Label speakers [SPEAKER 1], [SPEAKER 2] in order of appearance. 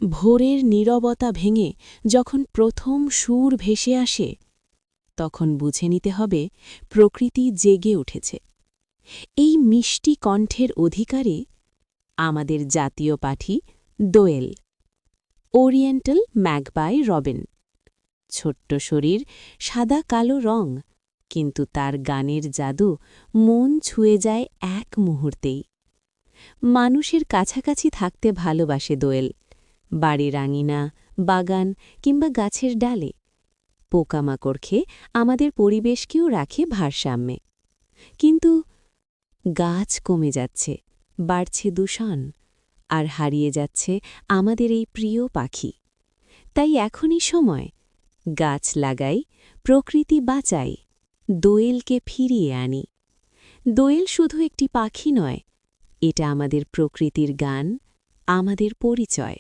[SPEAKER 1] ভোরের নীরবতা ভেঙে যখন প্রথম সুর ভেসে আসে তখন বুঝে নিতে হবে প্রকৃতি জেগে উঠেছে। এই মিষ্টি কণ্ঠের অধিকারী আমাদের জাতীয় পাখি দোয়েল, ওরিয়েন্টাল ম্যাগপাই রবিন। ছোট্ট শরীর, সাদা কালো রং, কিন্তু তার গানের জাদু মন ছুঁয়ে যায় এক মুহূর্তেই। মানুষের কাছাকাছি থাকতে ভালোবাসে দোয়েল, বাড়ির আঙিনা, বাগান কিংবা গাছের ডালে। পোকামাকড় খেয়ে আমাদের পরিবেশকেও রাখে ভারসাম্যে। কিন্তু গাছ কমে যাচ্ছে, বাড়ছে দূষণ, আর হারিয়ে যাচ্ছে আমাদের এই প্রিয় পাখি। তাই এখনই সময়, গাছ লাগাই, প্রকৃতি বাঁচাই, দোয়েলকে ফিরিয়ে আনি। দোয়েল শুধু একটি পাখি নয়, এটা আমাদের প্রকৃতির গান, আমাদের পরিচয়।